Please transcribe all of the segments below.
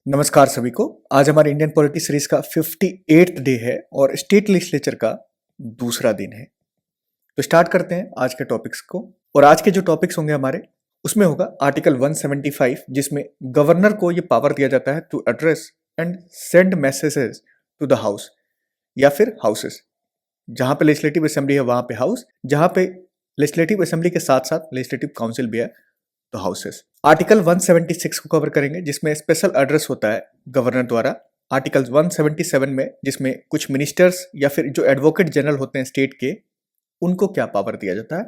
नमस्कार सभी को। आज हमारे इंडियन पॉलिटी सीरीज का 58th डे है और स्टेट लेजिस्लेचर का दूसरा दिन है। तो स्टार्ट करते हैं आज के टॉपिक्स को। और आज के जो टॉपिक्स होंगे हमारे उसमें होगा आर्टिकल 175 जिसमें गवर्नर को ये पावर दिया जाता है to address and send messages to the house या फिर हाउसेस। जहां पे लेजिस्लेटिव असेंबली है वहां पे हाउस, जहां पे लेजिस्लेटिव असेंबली के साथ साथ लेजिस्लेटिव काउंसिल भी है तो हाउसेस। आर्टिकल 176 को कवर करेंगे जिसमें स्पेशल एड्रेस होता है गवर्नर द्वारा। आर्टिकल 177 में जिसमें कुछ मिनिस्टर्स या फिर जो एडवोकेट जनरल होते हैं स्टेट के उनको क्या पावर दिया जाता है।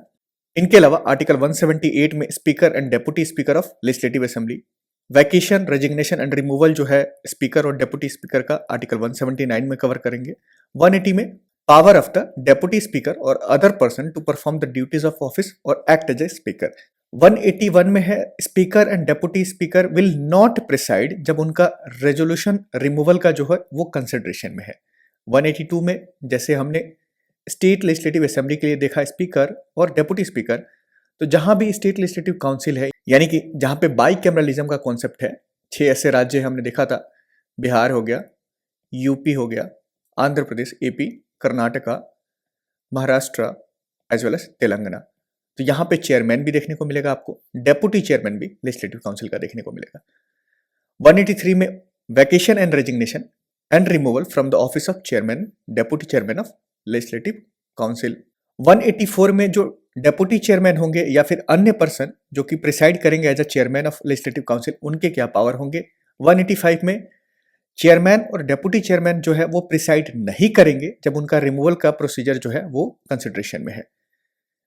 इनके अलावा आर्टिकल 178 में speaker and deputy speaker of legislative assembly, vacation, resignation and removal जो है स्पीकर और डेप्यूटी स्पीकर का आर्टिकल 179 में कवर करेंगे। 180 में power of the deputy speaker और other person to perform the duties of office और एक्ट एज ए स्पीकर। 181 में है speaker and deputy speaker will not preside जब उनका रेजोल्यूशन रिमूवल का जो है वो कंसिडरेशन में है। 182 में जैसे हमने स्टेट लेजिस्लेटिव असेंबली के लिए देखा स्पीकर और डेप्यूटी स्पीकर, तो जहां भी स्टेट लेजिस्लेटिव काउंसिल है यानी कि जहां पे बाई कैमरलिज्म का कॉन्सेप्ट है, 6 ऐसे राज्य हमने देखा था, बिहार हो गया, यूपी हो गया, Andhra Pradesh, AP, Karnataka, Maharashtra as well as Telangana. तो यहां पे चेयरमैन भी देखने को मिलेगा आपको, डेप्यूटी चेयरमैन भी लेजिस्लेटिव काउंसिल का देखने को मिलेगा। 183 में vacation and resignation and removal from the office of chairman, deputy chairman of legislative council. 184 में जो डेप्यूटी चेयरमैन होंगे या फिर अन्य पर्सन जो कि प्रिसाइड करेंगे as a chairman of legislative council, उनके क्या पावर होंगे। 185 में चेयरमैन और डेप्यूटी चेयरमैन जो है वो प्रिसाइड नहीं करेंगे जब उनका रिमूवल का प्रोसीजर जो है वो कंसिडरेशन में है।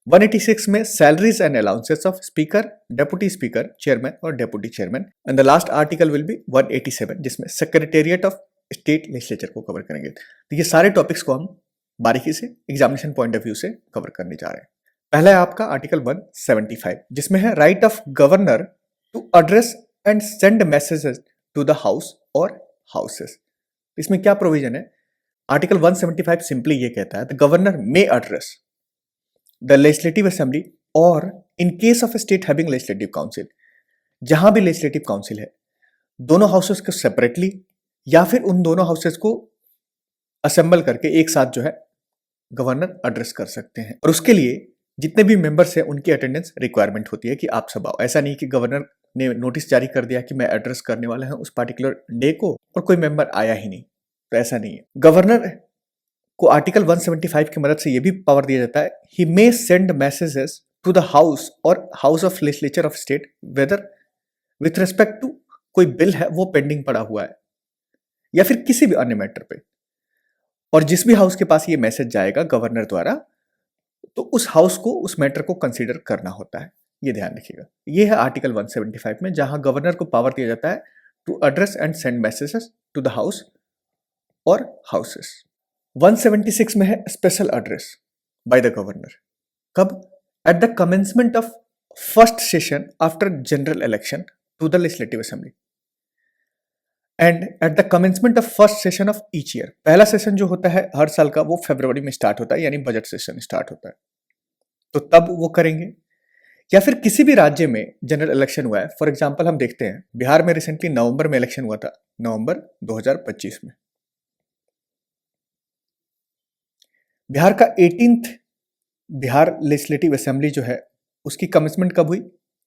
186 में salaries and allowances of speaker, deputy speaker, chairman और deputy chairman. And the last article will be 187 जिसमें सेक्रेटेरिएट ऑफ स्टेट लेजिस्लेचर को कवर करेंगे। तो ये सारे टॉपिक्स को हम बारीकी से एग्जामिनेशन पॉइंट ऑफ व्यू से कवर करने जा रहे हैं। पहला है आपका आर्टिकल 175 जिसमें है right of governor to address and send messages to the house और हाउसेस। इसमें क्या प्रोविजन है? आर्टिकल 175 सिंपली ये कहता है the governor may address the legislative assembly और in case of state having legislative council, जहां भी लेजिस्लेटिव काउंसिल है, दोनों हाउसेस को सेपरेटली या फिर उन दोनों हाउसेस को असेंबल करके एक साथ जो है गवर्नर एड्रेस कर सकते हैं। और उसके लिए जितने भी मेंबर्स हैं उनकी अटेंडेंस रिक्वायरमेंट होती है कि आप सब आओ। ऐसा नहीं कि गवर्नर ने नोटिस जारी कर दिया कि मैं एड्रेस करने वाला हूं उस पार्टिकुलर डे को और कोई मेंबर आया ही नहीं, तो ऐसा नहीं है। गवर्नर को आर्टिकल 175 की मदद से यह भी पावर दिया जाता है he may send messages to the house और house of legislature of state whether with respect to कोई बिल है वो पेंडिंग पड़ा हुआ है या फिर किसी भी अन्य मैटर पे, और जिस भी हाउस के पास ये मैसेज जाएगा गवर्नर द्वारा तो उस हाउस को उस मैटर को कंसीडर करना होता है। ये ध्यान रखिएगा। ये है आर्टिकल 175 में जहां गवर्नर को पावर दिया जाता है to address and send messages to the house और हाउसेस। 176 में है special address by the governor. कब? At the commencement of first session after general election to the legislative assembly and at the commencement of first session of each year. पहला सेशन जो होता है हर साल का वो फरवरी में स्टार्ट होता है, यानी बजट सेशन स्टार्ट होता है, तो तब वो करेंगे। या फिर किसी भी राज्य में जनरल इलेक्शन हुआ है, फॉर एग्जांपल हम देखते हैं बिहार में रिसेंटली नवंबर में इलेक्शन हुआ था, नवंबर 2025 में। बिहार का 18th बिहार लेजिस्लेटिव असेंबली जो है उसकी कमेंसमेंट कब हुई?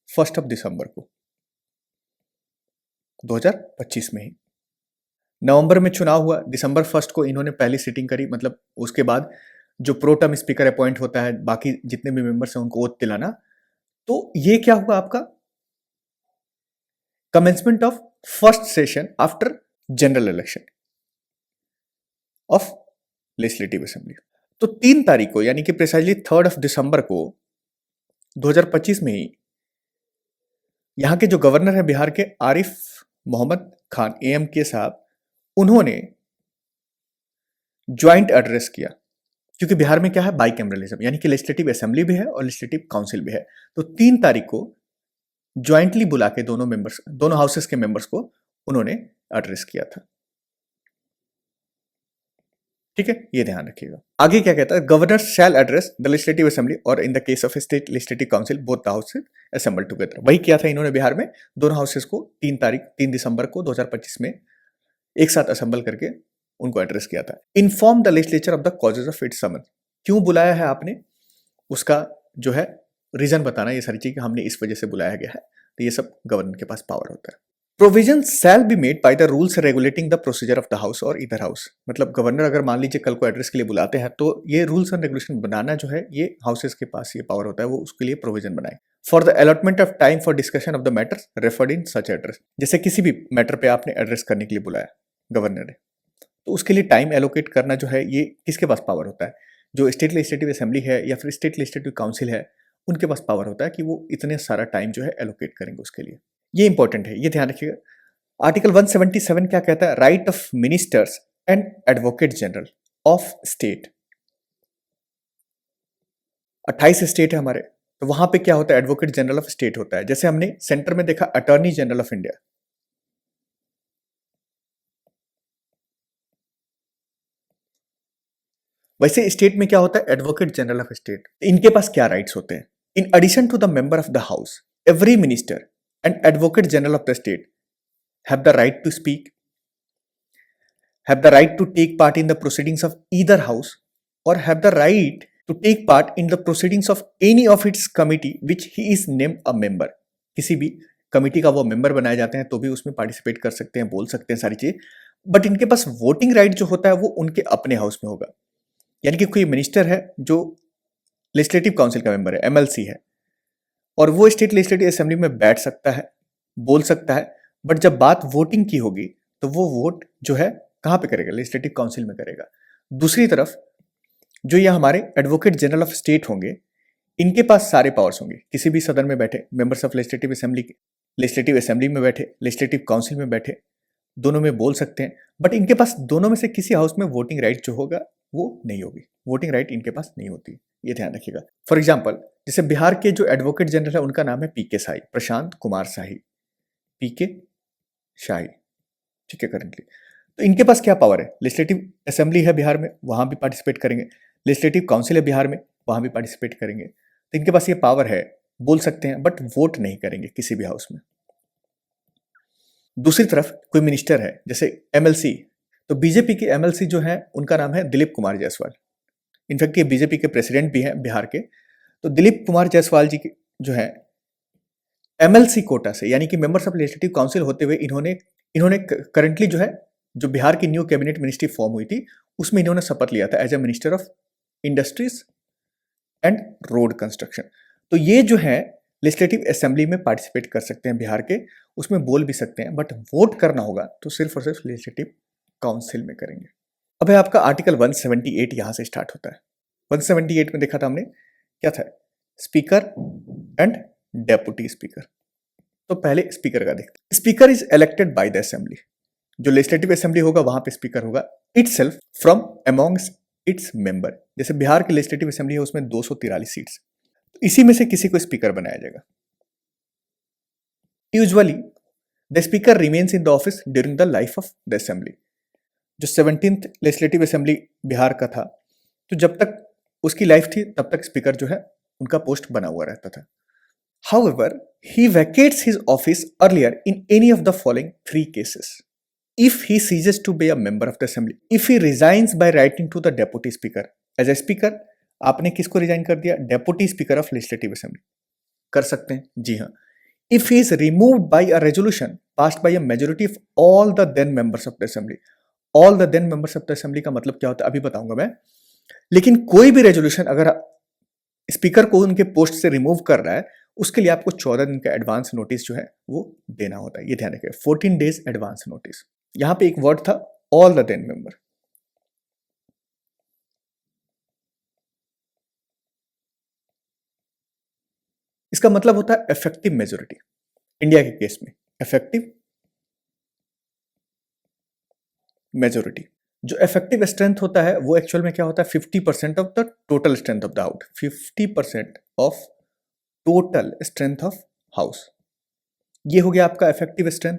1 दिसंबर को 2025 में ही। नवंबर में चुनाव हुआ, दिसंबर 1 को इन्होंने पहली सिटिंग करी, मतलब उसके बाद जो प्रोटम स्पीकर अपॉइंट होता है, बाकी जितने भी मेंबर्स हैं उनको ओथ दिलाना। तो ये क्या हुआ आपका? Commencement of first session after general election of legislative assembly. तो 3 तारीख को यानी कि प्रिसाइजली 3 दिसंबर को 2025 में ही यहां के जो गवर्नर है बिहार के आरिफ मोहम्मद खान AMK साहब, उन्होंने ज्वाइंट एड्रेस किया। क्योंकि बिहार में क्या है? बाइकैमरलिज्म, यानी कि लेजिस्लेटिव असेंबली भी है और लेजिस्लेटिव काउंसिल भी है। तो 3 तारीख को ज्वाइंटली बुला के दोनों हाउसेस के मेंबर्स को उन्होंने एड्रेस किया था। ठीक है, ये ध्यान रखिएगा। आगे क्या कहता है, governor shall address the legislative assembly और in the case of state legislative council both the houses assemble together. वही किया था इन्होंने बिहार में, दोनों हाउसेस को 3 दिसंबर को 2025 में एक साथ असेंबल करके उनको एड्रेस किया था। Inform the legislature of the causes of its summon, क्यों बुलाया है आपने, उसका जो है रीजन बताना, ये सारी चीजें हमने इस वजह से बुलाया गया है, तो ये सब गवर्नर के पास पावर होता है। Provision shall be made by the rules regulating the procedure of the house और इधर हाउस, मतलब गवर्नर अगर मान लीजिए कल को एड्रेस के लिए बुलाते हैं तो ये रूल्स एंड रेगुलेशन बनाना जो है ये हाउसेस के पास ये पावर होता है, वो उसके लिए प्रोविजन बनाए। For the allotment of time for discussion of the matters referred in such address, जैसे किसी भी मैटर पे आपने एड्रेस करने के लिए बुलाया गवर्नर ने, तो उसके लिए टाइम एलोकेट करना जो है ये किसके पास पावर होता है, जो स्टेट लेजिस्लेटिव असेंबली है या फिर स्टेट लेजिस्लेटिव काउंसिल है, उनके पास पावर होता है कि वो इतने सारा टाइम जो है एलोकेट करेंगे उसके लिए। ये इंपॉर्टेंट है, ये ध्यान रखिएगा। आर्टिकल 177 क्या कहता है, right of ministers and advocate general of state. 28 state है हमारे, तो वहां पे क्या होता है, एडवोकेट जनरल ऑफ स्टेट होता है। जैसे हमने सेंटर में देखा अटॉर्नी जनरल ऑफ इंडिया, वैसे स्टेट में क्या होता है, एडवोकेट जनरल ऑफ स्टेट। इनके पास क्या राइट्स होते हैं, in addition to the member of the house every minister and advocate general of the state have the right to speak, have the right to take part in the proceedings of either house, or have the right to take part in the proceedings of any of its committee which he is named a member। किसी भी committee का वो member बनाए जाते हैं तो भी उसमें पार्टिसिपेट कर सकते हैं, बोल सकते हैं सारी चीज, बट इनके पास वोटिंग राइट जो होता है वो उनके अपने हाउस में होगा। यानी कि कोई मिनिस्टर है जो लेजिस्लेटिव काउंसिल का मेंबर है, एमएलसी है, और वो स्टेट लेजिस्लेटिव असेंबली में बैठ सकता है, बोल सकता है, बट जब बात वोटिंग की होगी तो वो वोट जो है कहां पे करेगा, लेजिस्लेटिव काउंसिल में करेगा। दूसरी तरफ जो ये हमारे एडवोकेट जनरल ऑफ स्टेट होंगे, इनके पास सारे पावर्स होंगे, किसी भी सदन में बैठे, मेंबर्स ऑफ लेजिस्लेटिव असेंबली में बैठे, लेजिस्लेटिव काउंसिल में बैठे, दोनों में बोल सकते हैं, बट इनके पास दोनों में से किसी हाउस में वोटिंग राइट जो होगा वो नहीं होगी, वोटिंग राइट इनके पास नहीं होती, ये ध्यान रखिएगा। फॉर एग्जाम्पल, जैसे बिहार के जो एडवोकेट जनरल है उनका नाम है पीके शाही, प्रशांत कुमार शाही, पीके शाही, ठीक है करंटली। तो इनके पास क्या पावर है, लेजिस्लेटिव असेंबली है बिहार में, वहां भी पार्टिसिपेट करेंगे, लेजिस्लेटिव काउंसिल है बिहार में, वहां भी पार्टिसिपेट करेंगे, तो इनके पास ये पावर है, बोल सकते हैं, बट वोट नहीं करेंगे किसी भी हाउस में। दूसरी तरफ कोई मिनिस्टर है, जैसे एमएलसी, तो बीजेपी के एमएलसी जो है उनका नाम है दिलीप कुमार जायसवाल, इनफैक्ट ये बीजेपी के प्रेसिडेंट भी हैं बिहार के। तो दिलीप कुमार जायसवाल जी जो है एमएलसी कोटा से, यानी कि मेंबर्स ऑफ लेजिस्लेटिव काउंसिल होते हुए इन्होंने करंटली जो है, जो बिहार की न्यू कैबिनेट मिनिस्ट्री फॉर्म हुई थी उसमें इन्होंने शपथ लिया था as a minister of industries and road construction. तो ये जो है लेजिस्लेटिव असेंबली में पार्टिसिपेट कर सकते हैं बिहार के, उसमें बोल भी सकते हैं, बट वोट करना होगा तो सिर्फ और सिर्फ लेजिस्लेटिव काउंसिल में करेंगे। अब है आपका आर्टिकल 178, यहां से स्टार्ट होता है। 178 में देखा था हमने क्या था, स्पीकर एंड डेप्यूटी स्पीकर। तो पहले स्पीकर का देखते, speaker is elected by the assembly, जो लेजिस्लेटिव असेंबली होगा वहां पे स्पीकर होगा, itself from amongst it's member. जैसे बिहार की लेजिस्लेटिव असेंबली है उसमें 243 सीट्स, इसी में से किसी को स्पीकर बनाया जाएगा। Usually the speaker remains in the office during the life of the assembly. जो 17th लेजिस्लेटिव असेंबली बिहार का था, तो जब तक उसकी लाइफ थी तब तक स्पीकर जो है उनका पोस्ट बना हुआ रहता था। However, he vacates his office earlier in any of the following 3 cases. If he ceases to be a member of the assembly, if he resigns by writing to the deputy speaker, as a speaker, आपने किसको resign कर दिया, deputy speaker of legislative assembly कर सकते हैं, जी हाँ। If he is removed by a resolution passed by a majority of all the then members of the assembly, all the then members of the assembly का मतलब क्या होता है अभी बताऊंगा मैं, लेकिन कोई भी रेजोल्यूशन अगर स्पीकर को उनके पोस्ट से रिमूव कर रहा है उसके लिए आपको 14 दिन का एडवांस नोटिस जो है वो देना होता है, ये ध्यान रखिए, 14 डेज एडवांस नोटिस। यहां पे एक वर्ड था ऑल द देन मेंबर, इसका मतलब होता है इफेक्टिव मेजोरिटी। इंडिया के केस में इफेक्टिव मेजोरिटी, जो इफेक्टिव स्ट्रेंथ होता है वो एक्चुअल में क्या होता है, 50% of the total strength of the house, 50% of total strength of house, ये हो गया आपका इफेक्टिव स्ट्रेंथ।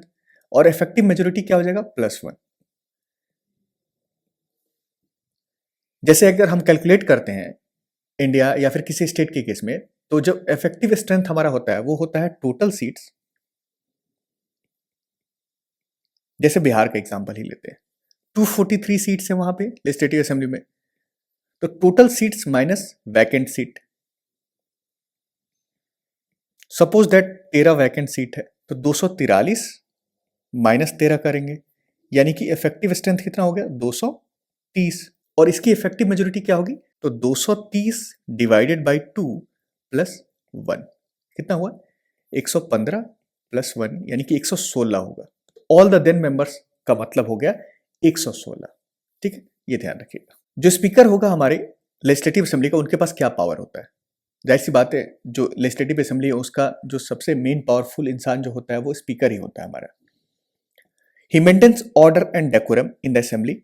और इफेक्टिव मेजोरिटी क्या हो जाएगा, +1। जैसे अगर हम कैलकुलेट करते हैं इंडिया या फिर किसी स्टेट के केस में, तो जो इफेक्टिव स्ट्रेंथ हमारा होता है वो होता है टोटल सीट्स। जैसे बिहार का एग्जांपल ही लेते हैं, 243 सीट्स है वहां पे लेजिस्लेटिव असेंबली में, तो total seats minus vacant seat. Suppose that 13 vacant seat है, तो 243 माइनस 13 करेंगे, यानी कि इफेक्टिव स्ट्रेंथ कितना हो गया 230। और इसकी इफेक्टिव मेजोरिटी क्या होगी, तो 230 डिवाइडेड बाई 2 प्लस 1 कितना हुआ 115 प्लस 1 यानी कि 116 होगा। ऑल द देन मेंबर्स का मतलब हो गया 116। ठीक है, ये ध्यान रखिएगा। जो स्पीकर होगा हमारे लेजिस्लेटिव असेंबली का, उनके पास क्या पावर होता है, जाहिर सी बात है जो लेजिस्लेटिव असेंबली है उसका जो सबसे मेन पावरफुल इंसान जो होता है वो स्पीकर ही होता है हमारा। He maintains order and decorum in the assembly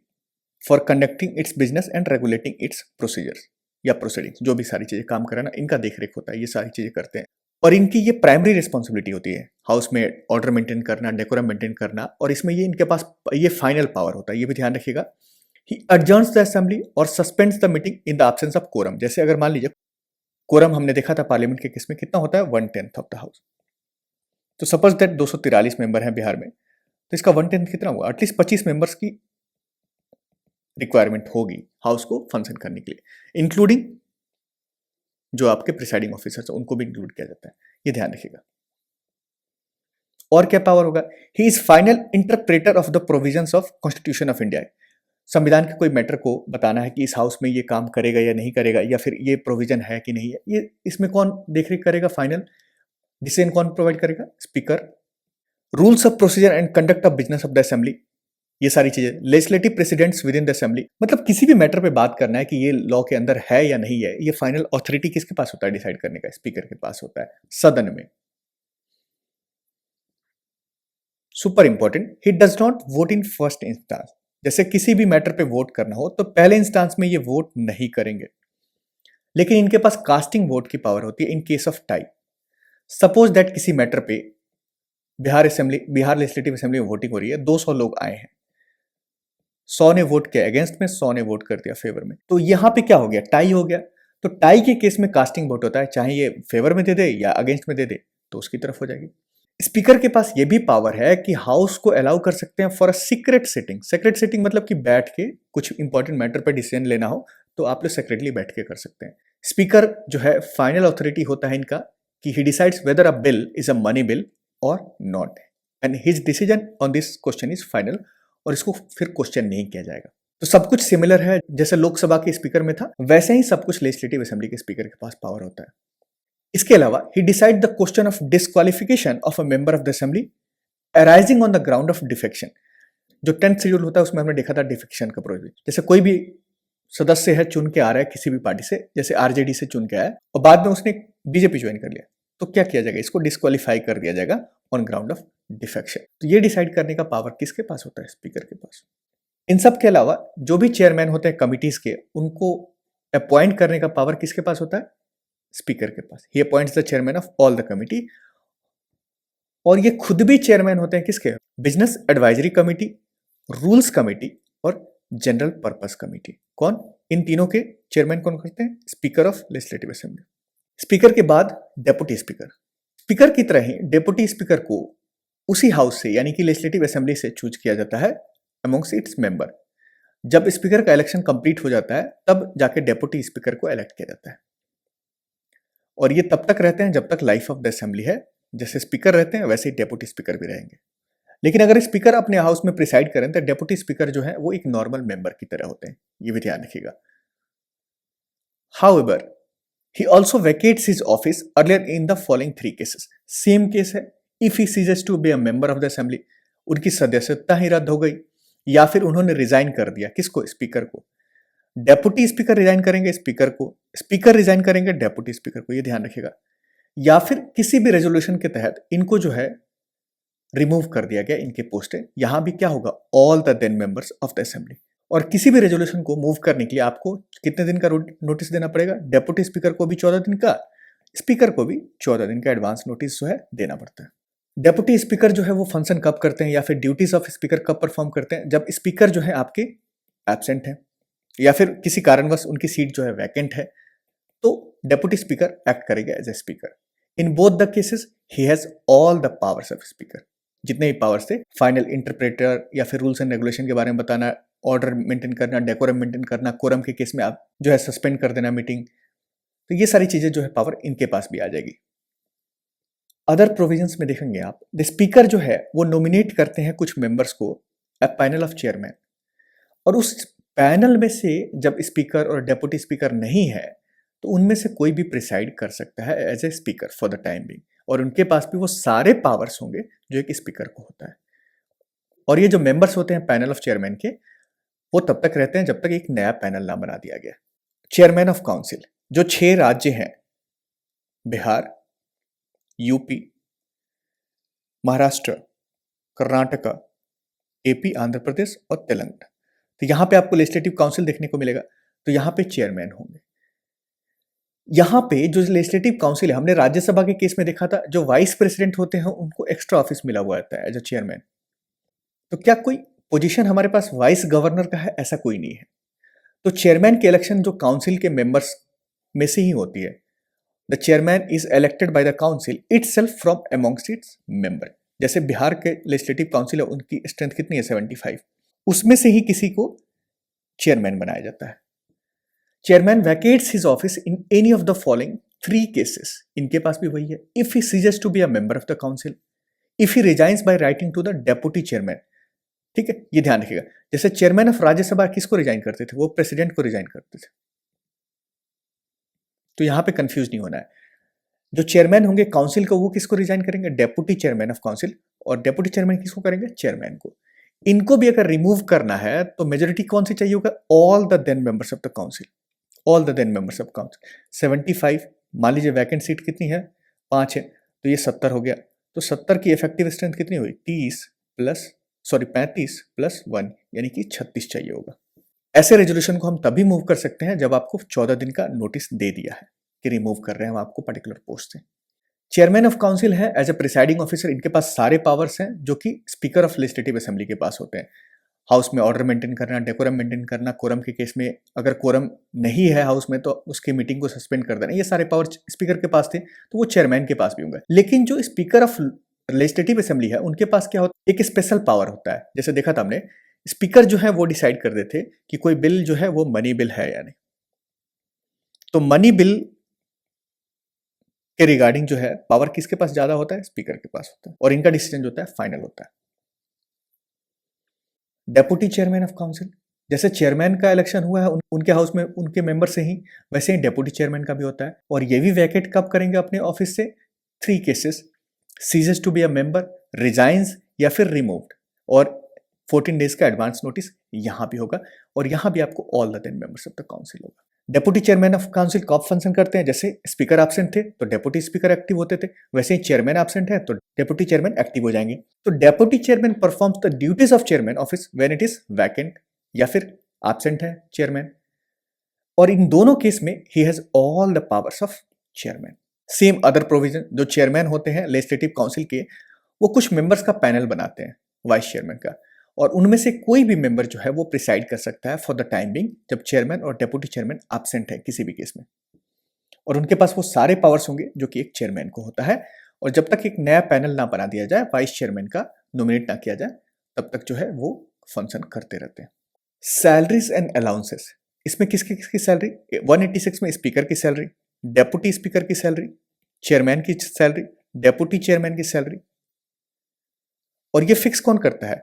for conducting its business and regulating its procedures या प्रोसीडिंग्स, जो भी सारी चीजें काम कराना इनका देखरेख होता है, ये सारी चीजें करते हैं। और इनकी ये प्राइमरी रिस्पॉन्सिबिलिटी होती है हाउस में ऑर्डर मेंटेन करना, डेकोरम मेंटेन करना, और इसमें ये इनके पास ये फाइनल पावर होता है, ये भी ध्यान रखिएगा। ही adjourns द असेंबली और suspends the meeting in the absence of quorum. जैसे अगर मान लीजिए कोरम हमने देखा था पार्लियामेंट के केस में कितना होता है 1/10 ऑफ द हाउस, तो सपोज दैट 243 मेंबर हैं बिहार में, तो इसका 1/10 कितना हुआ, एटलीस्ट 25 मेंबर्स की रिक्वायरमेंट होगी हाउस को फंक्शन करने के लिए, इंक्लूडिंग जो आपके प्रिसाइडिंग ऑफिसर्स उनको भी इंक्लूड किया जाता है, ये ध्यान रखिएगा। और क्या पावर होगा, he is final interpreter of the provisions of constitution of India. संविधान के कोई मैटर को बताना है कि इस हाउस में ये काम करेगा या नहीं करेगा, या फिर ये प्रोविजन है कि नहीं है, ये इसमें कौन देखरेख करेगा, फाइनल डिसीजन कौन प्रोवाइड करेगा, speaker. Rules of procedure and conduct of business of the assembly, ये सारी चीजें legislative precedents within the assembly, मतलब किसी भी मैटर पे बात करना है कि ये लॉ के अंदर है या नहीं है, ये फाइनल अथॉरिटी किसके पास होता है डिसाइड करने का, स्पीकर के पास होता है सदन में। Super important, he does not vote in first instance. जैसे किसी भी मैटर पे वोट करना हो तो पहले इंस्टांस में ये वोट नहीं करेंगे, लेकिन इनके पास कास्टिंग वोट की पावर होती है इन case of tie. Suppose that किसी मैटर पे बिहार लेजिस्लेटिव असेंबली में वोटिंग हो रही है, 200 लोग आए हैं, 100 ने वोट किया अगेंस्ट में, 100 ने वोट कर दिया फेवर में, तो यहां पे क्या हो गया, टाई हो गया। तो टाई के केस में कास्टिंग वोट होता है, चाहे ये फेवर में दे दे या अगेंस्ट में दे दे तो उसकी तरफ हो जाएगी। स्पीकर के पास ये भी पावर है कि हाउस को अलाउ कर सकते हैं for a secret sitting. Secret sitting मतलब कि बैठ के कुछ इंपॉर्टेंट मैटर पर डिसीजन लेना हो तो आप लोग सेक्रेटली बैठ के कर सकते हैं। स्पीकर जो है फाइनल अथॉरिटी होता है इनका कि he decides whether a bill is a money bill और not, and his decision on this question is final, और इसको फिर क्वेश्चन नहीं किया जाएगा। तो सब कुछ सिमिलर है, जैसे लोकसभा के स्पीकर में था वैसे ही सब कुछ लेजिस्लेटिव असेंबली के स्पीकर के पास पावर होता है। इसके अलावा he decide the question of disqualification of a member of the assembly arising on the ground of defection. जो 10th शेड्यूल होता है उसमें हमने देखा था डिफेक्शन का प्रोविजन। जैसे कोई भी सदस्य है चुन के आ रहा है किसी भी पार्टी से, जैसे आरजेडी से चुन के आया और बाद में उसने बीजेपी ज्वाइन कर लिया, तो क्या किया जाएगा, इसको डिस्क्वालीफाई कर दिया जाएगा ऑन ग्राउंड ऑफ डिफेक्शन। तो ये डिसाइड करने का पावर किसके पास होता है, स्पीकर के पास। इन सब के अलावा जो भी चेयरमैन होते हैं कमिटीज के, उनको अपॉइंट करने का पावर किसके पास होता है, स्पीकर के पास। He appoints the chairman of all the committee, और ये खुद भी चेयरमैन होते हैं किसके, business advisory committee, rules committee और जनरल पर्पस कमिटी। कौन, इन तीनों के चेयरमैन कौन करते हैं, speaker of legislative assembly. Speaker के बाद डेप्यूटी स्पीकर। स्पीकर की तरह ही डेप्यूटी स्पीकर को उसी हाउस से यानी कि लेजिस्लेटिव असेंबली से चूज किया जाता है अमंग्स इट्स मेंबर। जब स्पीकर का इलेक्शन कंप्लीट हो जाता है तब जाके डेप्यूटी स्पीकर को इलेक्ट किया जाता है, और ये तब तक रहते हैं जब तक लाइफ ऑफ द असेंबली है। जैसे स्पीकर रहते हैं वैसे ही डेप्यूटी स्पीकर भी रहेंगे, लेकिन अगर स्पीकर अपने हाउस में प्रिसाइड करें तो डेप्यूटी स्पीकर जो है वो एक नॉर्मल मेंबर की तरह होते हैं, ये भी ध्यान रखिएगा। However he also vacates his office earlier in the following 3 cases. Same case है, if he ceases to be a member of the assembly, उनकी सदस्यता ही रद्द हो गई, या फिर उन्होंने रिजाइन कर दिया, किसको, स्पीकर को। डेप्यूटी स्पीकर रिजाइन करेंगे स्पीकर को, स्पीकर रिजाइन करेंगे डेप्यूटी स्पीकर को, ये ध्यान रखिएगा। या फिर किसी भी रेजोल्यूशन के तहत इनको जो है रिमूव कर दिया गया, इनके पोस्ट है, यहां भी क्या होगा, all the then members of the assembly. और किसी भी रेजोल्यूशन को मूव करने के लिए आपको कितने दिन का नोटिस देना पड़ेगा, डेप्यूटी स्पीकर को भी 14 दिन का, स्पीकर को भी 14 दिन का एडवांस नोटिस जो है देना पड़ता है। डेप्यूटी स्पीकर जो है वो फंक्शन कब करते हैं या फिर ड्यूटीज ऑफ स्पीकर कब परफॉर्म करते हैं, जब स्पीकर जो है आपके एब्सेंट है, या फिर किसी कारणवश उनकी सीट जो है वैकेंट है, तो डेप्यूटी स्पीकर एक्ट करेगा as a speaker. In both the cases he has all the powers of speaker. जितने भी पावर्स थे, फाइनल इंटरप्रेटर या फिर रूल्स एंड रेगुलेशन के बारे में बताना, ऑर्डर मेंटेन करना, डेकोरम मेंटेन करना, कोरम के केस में आप जो है सस्पेंड कर देना मीटिंग, तो ये सारी चीजें जो है पावर इनके पास भी आ जाएगी। अदर प्रोविजंस में देखेंगे आप, द स्पीकर जो है वो नॉमिनेट करते हैं कुछ मेंबर्स को, अ पैनल ऑफ चेयरमैन, और उस पैनल में से जब स्पीकर और डेप्यूटी स्पीकर नहीं है तो उनमें से कोई भी प्रिसाइड कर सकता है as a speaker for the time being, और उनके पास भी वो सारे पावर्स होंगे जो एक स्पीकर को होता है। और ये जो मेंबर्स होते हैं पैनल ऑफ चेयरमैन के, वो तब तक रहते हैं जब तक एक नया पैनल ना बना दिया गया। चेयरमैन ऑफ काउंसिल, जो 6 राज्य हैं, बिहार, यूपी, महाराष्ट्र, कर्नाटका, एपी, आंध्र प्रदेश और तेलंगाना, तो यहां पे आपको लेजिस्लेटिव काउंसिल देखने को मिलेगा। तो यहां पे चेयरमैन होंगे। यहां पे जो लेजिस्लेटिव काउंसिल है, हमने राज्यसभा के केस में देखा था, जो वाइस प्रेसिडेंट होते हैं उनको एक्स्ट्रा ऑफिस मिला हुआ रहता है एज अ चेयरमैन। तो क्या कोई पोजीशन हमारे पास वाइस गवर्नर का है? ऐसा कोई नहीं है। तो चेयरमैन की इलेक्शन जो काउंसिल के मेंबर्स में से ही होती है। The chairman is elected by the council itself from amongst its member. जैसे बिहार के लेजिस्लेटिव काउंसिल है, उनकी स्ट्रेंथ कितनी है? 75। उसमें से ही किसी को चेयरमैन बनाया जाता है। Chairman vacates his office in any of the following 3 cases. इनके पास भी वही है। If he ceases to be a member of the council, if he resigns by writing to the deputy chairman. ठीक है, ये ध्यान रखिएगा। जैसे चेयरमैन ऑफ राज्यसभा किसको रिजाइन करते थे? वो प्रेसिडेंट को रिजाइन करते थे। तो यहां पे कंफ्यूज नहीं होना है। जो चेयरमैन होंगे काउंसिल को, वो किसको रिजाइन करेंगे? Deputy chairman of council. और डेप्यूटी चेयरमैन किसको करेंगे? चेयरमैन को। इनको भी अगर रिमूव करना है तो मेजोरिटी कौन सी चाहिए होगा? All the then members of the council. All the then members of council. 75, मान लीजिए वैकेंट सीट कितनी है? 5 है, तो ये 70 हो गया। तो 70 की इफेक्टिव स्ट्रेंथ कितनी हुई? 35 प्लस 1, यानी कि 36 चाहिए होगा। ऐसे रेजोल्यूशन को हम तभी मूव कर सकते हैं जब आपको 14 दिन का नोटिस दे दिया है कि रिमूव कर रहे हैं हम आपको पर्टिकुलर पोस्ट से। चेयरमैन ऑफ काउंसिल है एज ए प्रिसाइडिंग ऑफिसर, इनके पास सारे पावर्स हैं जो कि स्पीकर ऑफ लेजिस्लेटिव असेंबली के पास होते हैं। हाउस में ऑर्डर मेंटेन करना, डेकोरम मेंटेन करना, कोरम के केस में अगर कोरम नहीं है हाउस में तो उसकी मीटिंग को सस्पेंड कर देना, ये सारे पावर स्पीकर के पास थे, तो वो चेयरमैन के पास भी होंगे। लेकिन जो स्पीकर ऑफ लेजिस्लेटिव असेंबली है उनके पास क्या होता है? एक स्पेशल पावर होता है। जैसे देखा था हमने, स्पीकर जो है वो डिसाइड कर देते कि कोई बिल जो है वो मनी बिल है या नहीं। तो मनी बिल के रिगार्डिंग जो है पावर किसके पास ज्यादा होता है? स्पीकर के पास होता है, और इनका डिसीजन जो होता है फाइनल होता है। डेप्यूटी चेयरमैन ऑफ काउंसिल, जैसे चेयरमैन का इलेक्शन हुआ है उनके हाउस में उनके मेंबर से ही, वैसे ही डेप्यूटी चेयरमैन का भी होता है। और ये भी वैकेट कब करेंगे अपने ऑफिस से? 3 cases, ceases to be a member, resigns, या फिर रिमूव्ड। और 14 डेज का एडवांस नोटिस यहां भी होगा। और यहां भी आपको all the 10 members of the council होगा। डेप्यूटी चेयरमैन ऑफ काउंसिल कब फंक्शन करते हैं? जैसे स्पीकर एब्सेंट थे तो डेप्यूटी स्पीकर एक्टिव होते थे, वैसे ही चेयरमैन एब्सेंट है तो डेप्यूटी चेयरमैन एक्टिव हो जाएंगे। तो deputy chairman performs the duties of chairman office when it is vacant या फिर एब्सेंट है चेयरमैन। और इन दोनों केस में ही has all the powers of chairman. Same other provision, जो चेयरमैन होते हैं लेजिस्लेटिव काउंसिल के, वो कुछ मेंबर्स का पैनल बनाते हैं वाइस चेयरमैन का, और उनमें से कोई भी मेंबर जो है वो प्रिसाइड कर सकता है फॉर द टाइम बिंग जब चेयरमैन और डेप्यूटी चेयरमैन एब्सेंट है किसी भी केस में। और उनके पास वो सारे पावर्स होंगे जो कि एक चेयरमैन को होता है। और जब तक एक नया पैनल ना बना दिया जाए, वाइस चेयरमैन का नॉमिनेट ना किया जाए, तब तक जो है वो फंक्शन करते रहते हैं। सैलरीज एंड अलाउंसेस, इसमें किसकी किसकी सैलरी? 186 में स्पीकर की सैलरी, डेप्यूटी स्पीकर की सैलरी, चेयरमैन की सैलरी, डेप्यूटी चेयरमैन की सैलरी। और ये फिक्स कौन करता है?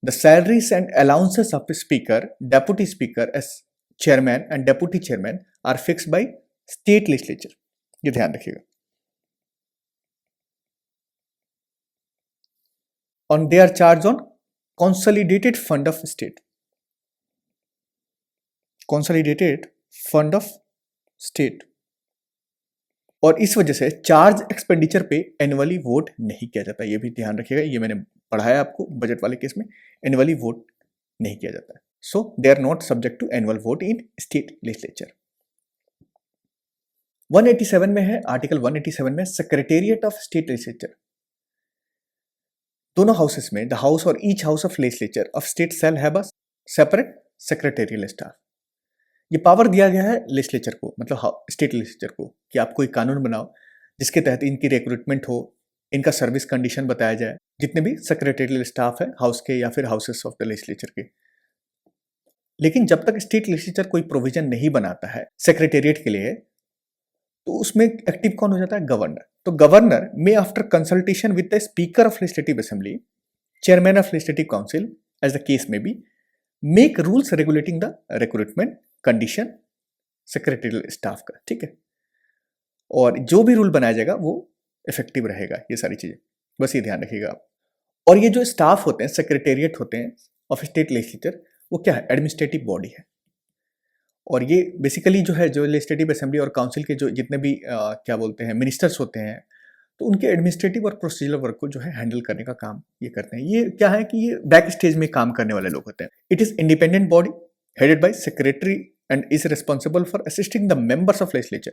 The salaries and allowances of the speaker, deputy speaker as chairman and deputy chairman are fixed by state legislature. ये ध्यान रखिएगा। And they are charged on consolidated fund of state. Consolidated fund of state. और इस वजह से charge expenditure पे annually vote नहीं किया जाता। ये भी ध्यान रखिएगा, ये मैंने पढ़ाया आपको बजट वाले केस में, एनुअली वोट नहीं किया जाता है। So they are not subject to annual vote in state legislature. 187 में है, आर्टिकल 187 में सेक्रेटेरिएट ऑफ स्टेट लेजिस्लेचर। दोनों हाउसेस में, द हाउस और each house of legislature of state shall have a separate secretarial staff. ये power दिया गया है लेजिस्लेचर को, मतलब स्टेट लेजिस्लेचर को, कि आप कोई कानून बनाओ जिसके तहत इनकी रिक्रूटमेंट हो, इनका सर्विस कंडीशन बताया जाए, जितने भी सेक्रेटरियल स्टाफ है हाउस के या फिर हाउसेस ऑफ द लेजिस्लेचर के। लेकिन जब तक स्टेट लेजिस्लेचर कोई प्रोविजन नहीं बनाता है सेक्रेटेरिएट के लिए, तो उसमें एक्टिव कौन हो जाता है? गवर्नर। तो governor may after consultation with the speaker of legislative assembly, chairman of legislative council as the case may be, make rules regulating the recruitment condition secretarial staff का, ठीक है। और जो भी रूल बनाया जाएगा वो इफेक्टिव रहेगा, ये सारी चीजें बस ये ध्यान रखिएगा आप। और ये जो स्टाफ होते हैं, सेक्रेटेरिएट होते हैं ऑफ स्टेट लेजिस्लेचर, वो क्या है? एडमिनिस्ट्रेटिव बॉडी है। और ये बेसिकली जो है, जो लेजिस्लेटिव असेंबली और काउंसिल के जो जितने भी क्या बोलते हैं मिनिस्टर्स होते हैं, तो उनके एडमिनिस्ट्रेटिव और प्रोसीजरल वर्क को जो है हैंडल करने का काम ये करते हैं। ये क्या है कि ये बैक स्टेज में काम करने वाले लोग होते हैं। It is independent body headed by secretary and is responsible for assisting the members of legislature.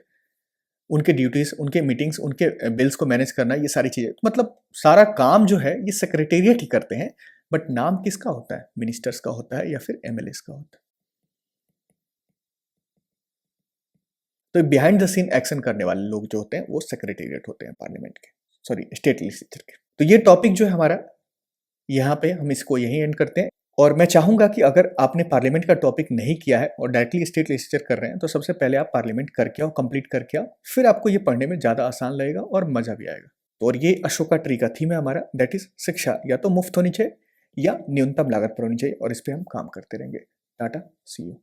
उनके ड्यूटीज, उनके मीटिंग्स, उनके बिल्स को मैनेज करना, ये सारी चीजें, मतलब सारा काम जो है ये सेक्रेटेरिएट ही करते हैं। बट नाम किसका होता है? मिनिस्टर्स का होता है या फिर एमएलएस का होता है। तो बिहाइंड द सीन एक्शन करने वाले लोग जो होते हैं वो सेक्रेटेरिएट होते हैं पार्लियामेंट के, सॉरी स्टेट लेजिस्लेचर के। तो ये टॉपिक जो है हमारा, यहाँ पे हम इसको यहीं एंड करते हैं। और मैं चाहूंगा कि अगर आपने पार्लियामेंट का टॉपिक नहीं किया है और डायरेक्टली स्टेट लेजिस्लेचर कर रहे हैं, तो सबसे पहले आप पार्लियामेंट करके आओ, कंप्लीट करके आओ, फिर आपको ये पढ़ने में ज़्यादा आसान लगेगा और मज़ा भी आएगा। तो और ये अशोका ट्री का थीम है हमारा, दैट इज शिक्षा या तो मुफ्त होनी चाहिए या न्यूनतम लागत पर होनी चाहिए, और इस पर हम काम करते रहेंगे। टाटा, सी यू।